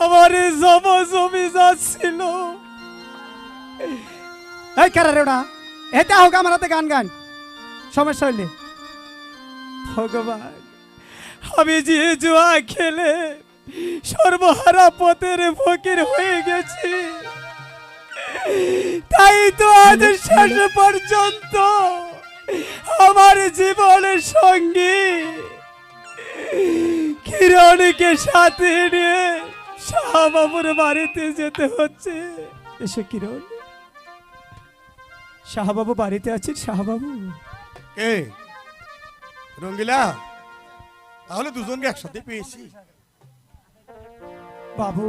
আমার জমি যাচ্ছিল। এই কারে ওটা এটা হোক আমার হাতে গান গান সমস্যা হইলে। ভগবান, আমি যে জুয়া খেলে সর্বহারা পথের ফকির হয়ে গেছি, তাই তো আজ শেষ পর্যন্ত আমার জীবনের সঙ্গী কিরণকে সাথে নিয়ে শাহবাবুর বাড়িতে যেতে হচ্ছে। এসে কিরণ, শাহবাবু বাড়িতে আছেন? শাহবাবু কে? রঙ্গিলা, তাহলে দুজনকে একসাথে পেয়েছি। বাবু,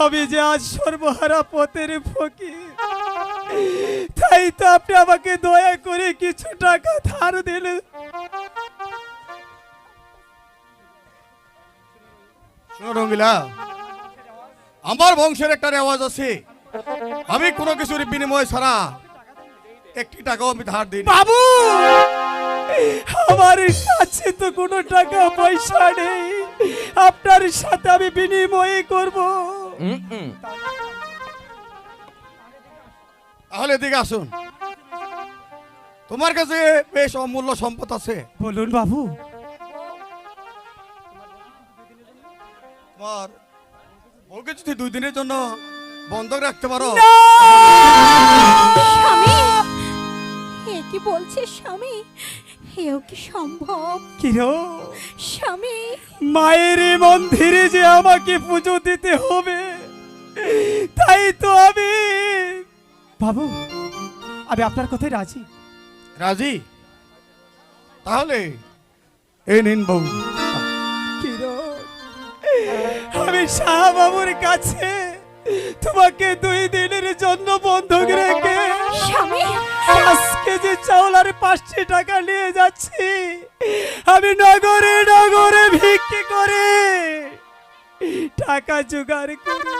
আমি যে আজ সর্বহারা পথের ফকির, তাই তো আপনি আমাকে দয়া করে কিছু টাকা ধার দিলেন। শোনো রঙ্গিলা, আমার বংশের একটা রেওয়াজ আছে, আমি কোনো কিছুর বিনিময় ছাড়া একটি টাকাও আমি ধার দিই না। বাবু, আমার কাছে তো কোনো টাকা পয়সা নেই, আপনার সাথে আমি বিনিময় করব। তাহলে এদিকে আসুন, তোমার কাছে বেশ অমূল্য সম্পদ আছে। বলুন বাবু। তোমার বউকে যদি 2 দিনের জন্য বন্ধক রাখতে পারো। স্বামী, এ কি বলছে স্বামী? এও কি সম্ভব? কিরণ, স্বামী, মায়ের মন্দিরে যে আমাকে পুজো দিতে হবে, তাই তো আমি। বাবু, আমি আপনার কথায় রাজি। রাজি? তাহলে এই নিন বউ। কিরণ, আমি শাহবাবুর কাছে তোমাকে 2 দিনের জন্য বন্ধক রেখে স্বামী, 5 কেজি চাউল আর 500 টাকা নিয়ে যাচ্ছি। আমি নগরে নগরে ভিক্ষে করে টাকা জোগাড় করে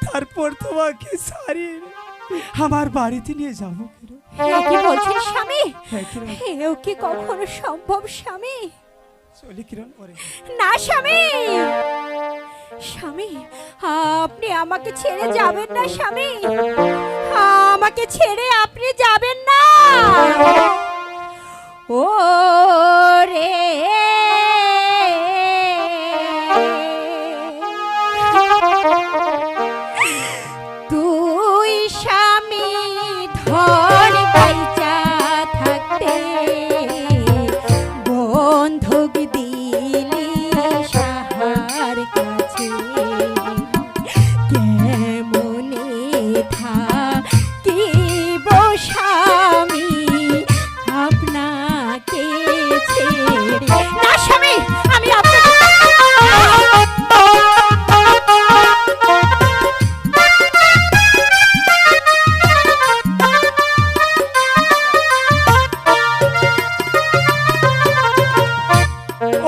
তারপর তোমাকে ছাড়িয়ে আমার বাড়িতে নিয়ে যাবো। এ কি বলছেন স্বামী? হ্যাঁ কিরণ, এও কি কখনো সম্ভব স্বামী? চলি কিরণ। ওরে না স্বামী, স্বামী, আপনি আমাকে ছেড়ে যাবেন না স্বামী, আমাকে ছেড়ে আপনি যাবেন না। ও রে তুই স্বামী ধর বাইচা থাকতে বন্ধুক দিলি সাহার কাছে, কেমনে থাকিব স্বামী আপনাকে ছেড়ে। না স্বামী, আমি আপনাকে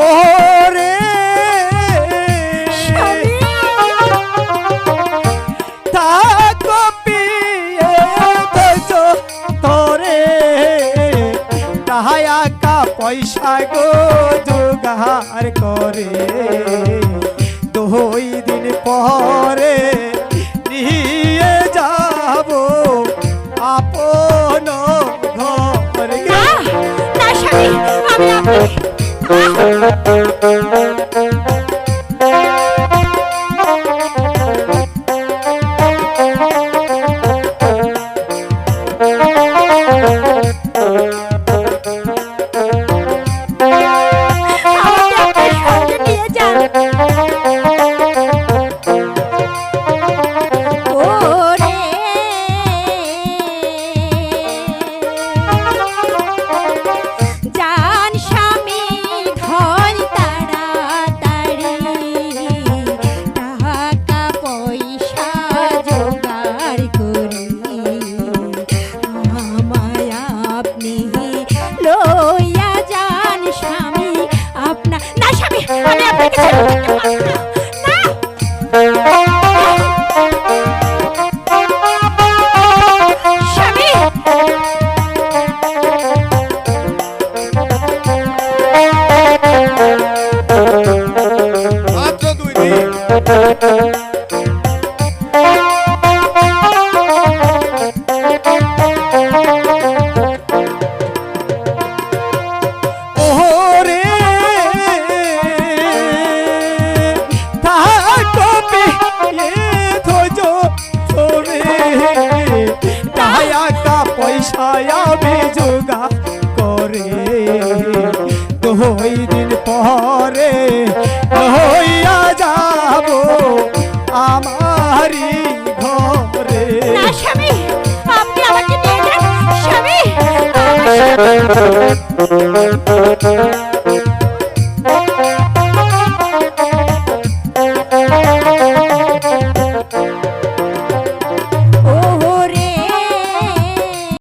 ওরে স্বামী, তাকো পিয়ে তো তোরে টাকা কা পয়সা গো জোগাড় করে 2 দিন পরে নিয়ে যাব আপন ঘরে। না স্বামী, আমি আপনাকে আপনার সঙ্গে নিয়ে যান। ওরে জান স্বামী ধর ওরে থাকো পেয়ে ধৈর্য ধরে টাকা পয়সা আমি জোগা করে 2 দিন পরে হইয়া যাব আমারি ঘরে। না স্বামী, আপনি আমাকে নিয়ে যান স্বামী, আমার সাথে।